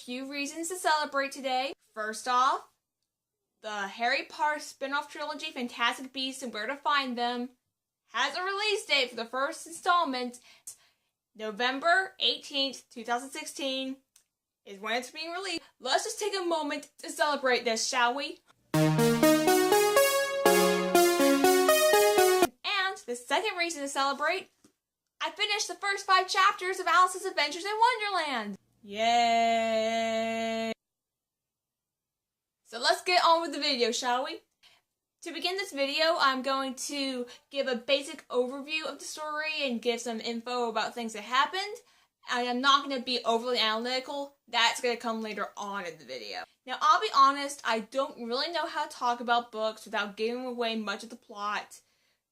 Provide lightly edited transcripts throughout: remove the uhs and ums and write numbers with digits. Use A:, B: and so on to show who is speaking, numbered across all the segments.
A: few reasons to celebrate today. First off, the Harry Potter spin-off trilogy, Fantastic Beasts and Where to Find Them, has a release date for the first installment. November 18th, 2016 is when it's being released. Let's just take a moment to celebrate this, shall we? And the second reason to celebrate, I finished the first 5 chapters of Alice's Adventures in Wonderland. Yay! So let's get on with the video, shall we? To begin this video, I'm going to give a basic overview of the story and give some info about things that happened. I am not going to be overly analytical. That's going to come later on in the video. Now, I'll be honest, I don't really know how to talk about books without giving away much of the plot.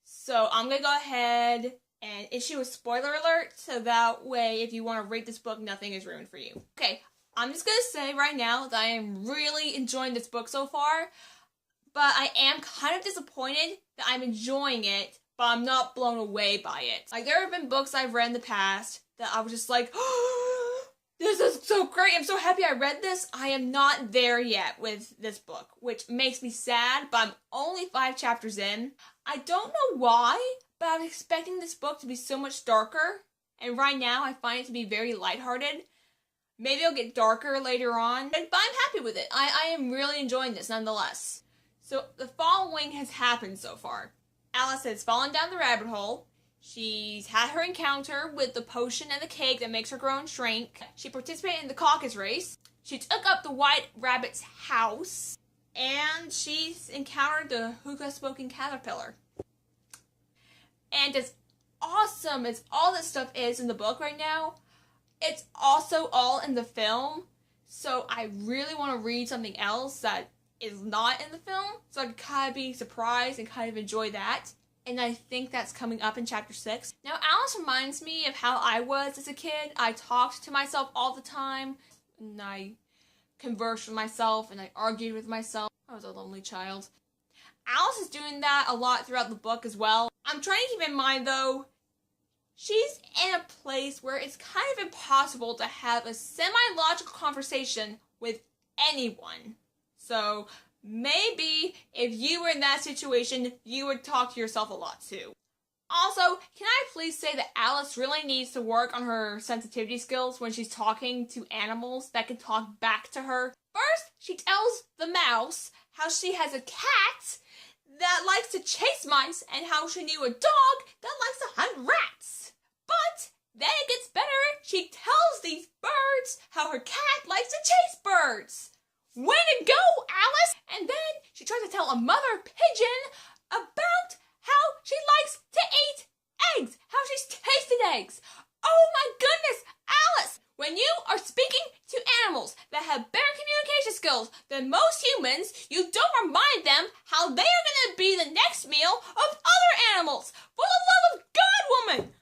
A: So I'm going to go ahead and issue a spoiler alert, so that way, if you want to read this book, nothing is ruined for you. Okay, I'm just going to say right now that I am really enjoying this book so far, but I am kind of disappointed that I'm enjoying it, but I'm not blown away by it. Like, there have been books I've read in the past that I was just like, oh, this is so great, I'm so happy I read this. I am not there yet with this book, which makes me sad, but I'm only 5 chapters in. I don't know why, but I was expecting this book to be so much darker, and right now I find it to be very lighthearted. Maybe it'll get darker later on, but I'm happy with it. I am really enjoying this nonetheless. So the following has happened so far. Alice has fallen down the rabbit hole. She's had her encounter with the potion and the cake that makes her grow and shrink. She participated in the caucus race. She took up the White Rabbit's house. And she's encountered the hookah-smoking caterpillar. And as awesome as all this stuff is in the book right now, it's also all in the film. So I really want to read something else that is not in the film, so I can kind of be surprised and kind of enjoy that. And I think that's coming up in chapter 6. Now, Alice reminds me of how I was as a kid. I talked to myself all the time, and I conversed with myself, and I argued with myself. I was a lonely child. Alice is doing that a lot throughout the book as well. I'm trying to keep in mind, though, she's in a place where it's kind of impossible to have a semi-logical conversation with anyone. So maybe if you were in that situation, you would talk to yourself a lot too. Also, can I please say that Alice really needs to work on her sensitivity skills when she's talking to animals that can talk back to her. First, she tells the mouse how she has a cat that likes to chase mice and how she knew a dog that likes to hunt rats. But then it gets better. She tells these birds how her cat likes to chase birds. Way to go, Alice! And then she tries to tell a mother pigeon about how she likes to eat eggs, how she's tasted eggs. Oh my goodness, Alice! When you are speaking to animals that have better communication skills than most humans, you don't remind them how they are going to be the next meal of other animals. For the love of God, woman!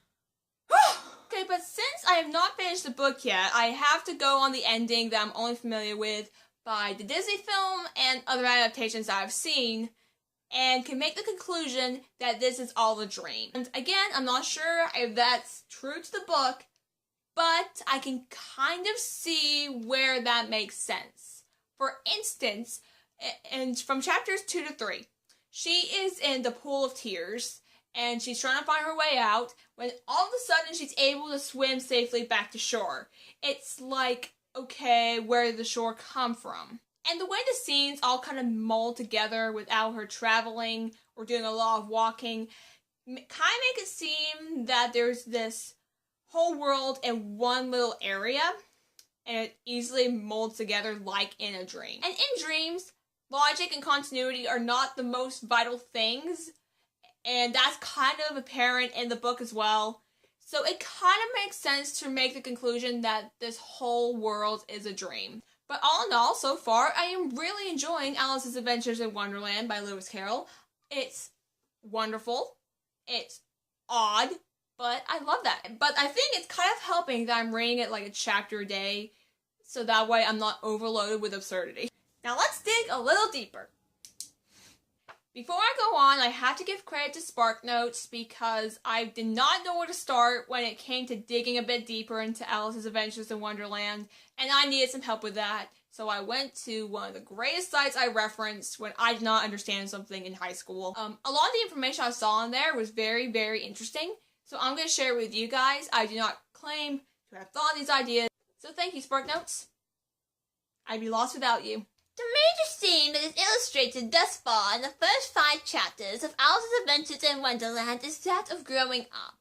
A: Okay, but since I have not finished the book yet, I have to go on the ending that I'm only familiar with by the Disney film and other adaptations that I've seen, and can make the conclusion that this is all a dream. And again, I'm not sure if that's true to the book, but I can kind of see where that makes sense. For instance, and from chapters 2 to 3, she is in the pool of tears, and she's trying to find her way out, when all of a sudden she's able to swim safely back to shore. It's like, okay, where did the shore come from? And the way the scenes all kind of mold together without her traveling or doing a lot of walking, kind of make it seem that there's this whole world in one little area, and it easily molds together like in a dream. And in dreams, logic and continuity are not the most vital things, and that's kind of apparent in the book as well. So it kind of makes sense to make the conclusion that this whole world is a dream. But all in all, so far, I am really enjoying Alice's Adventures in Wonderland by Lewis Carroll. It's wonderful. It's odd, but I love that. But I think it's kind of helping that I'm reading it like a chapter a day, so that way I'm not overloaded with absurdity. Now let's dig a little deeper. Before I go on, I have to give credit to Sparknotes because I did not know where to start when it came to digging a bit deeper into Alice's Adventures in Wonderland, and I needed some help with that. So I went to one of the greatest sites I referenced when I did not understand something in high school. A lot of the information I saw on there was very, very interesting, so I'm going to share it with you guys. I do not claim to have thought of these ideas, so thank you, Sparknotes. I'd be lost without you.
B: The major theme that is illustrated thus far in the first 5 chapters of Alice's Adventures in Wonderland is that of growing up.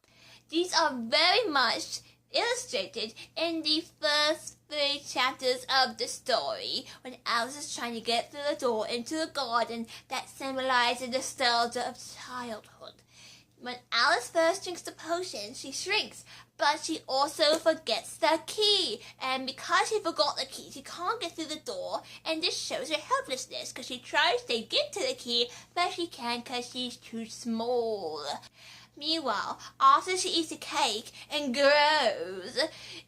B: These are very much illustrated in the first 3 chapters of the story, when Alice is trying to get through the door into the garden that symbolizes the nostalgia of childhood. When Alice first drinks the potion, she shrinks, but she also forgets the key. And because she forgot the key, she can't get through the door, and this shows her helplessness because she tries to get to the key, but she can't because she's too small. Meanwhile, after she eats a cake and grows,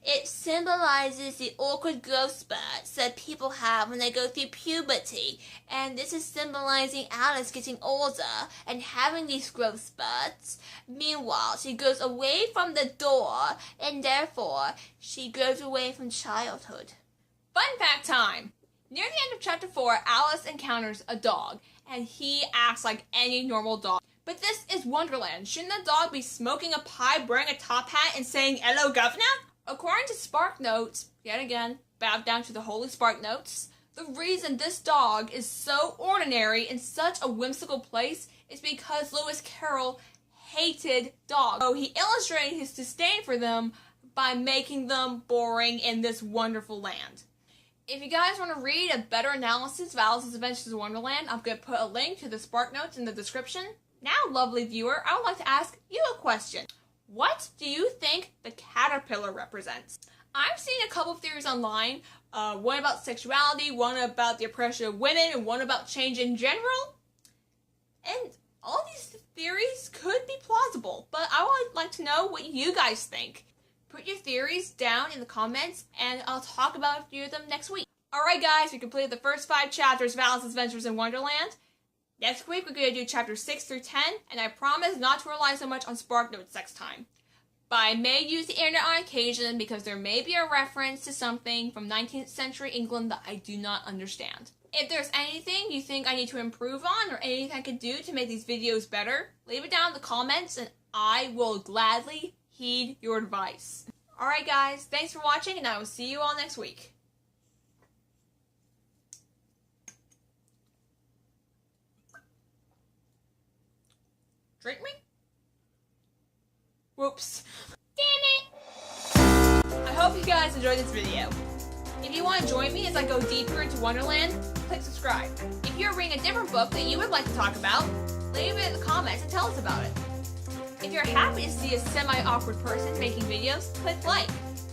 B: it symbolizes the awkward growth spurts that people have when they go through puberty. And this is symbolizing Alice getting older and having these growth spurts. Meanwhile, she goes away from the door, and therefore, she grows away from childhood.
A: Fun fact time! Near the end of chapter 4, Alice encounters a dog, and he acts like any normal dog. But this is Wonderland. Shouldn't the dog be smoking a pipe, wearing a top hat, and saying, "Hello, governor"? According to Sparknotes, yet again, bow down to the holy Sparknotes, the reason this dog is so ordinary in such a whimsical place is because Lewis Carroll hated dogs. So he illustrated his disdain for them by making them boring in this wonderful land. If you guys want to read a better analysis of Alice's Adventures in Wonderland, I'm going to put a link to the Sparknotes in the description. Now, lovely viewer, I would like to ask you a question. What do you think the caterpillar represents? I've seen a couple of theories online, one about sexuality, one about the oppression of women, and one about change in general. And all these theories could be plausible, but I would like to know what you guys think. Put your theories down in the comments, and I'll talk about a few of them next week. Alright guys, we completed the first 5 chapters of Alice's Adventures in Wonderland. Next week, we're going to do chapters 6 through 10, and I promise not to rely so much on Sparknotes next time. But I may use the internet on occasion because there may be a reference to something from 19th century England that I do not understand. If there's anything you think I need to improve on or anything I could do to make these videos better, leave it down in the comments and I will gladly heed your advice. Alright guys, thanks for watching and I will see you all next week. Drink me? Whoops.
B: Damn it!
A: I hope you guys enjoyed this video. If you want to join me as I go deeper into Wonderland, click subscribe. If you're reading a different book that you would like to talk about, leave it in the comments and tell us about it. If you're happy to see a semi-awkward person making videos, click like.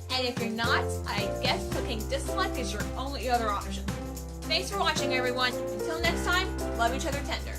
A: And if you're not, I guess clicking dislike is your only other option. Thanks for watching everyone. Until next time, love each other tender.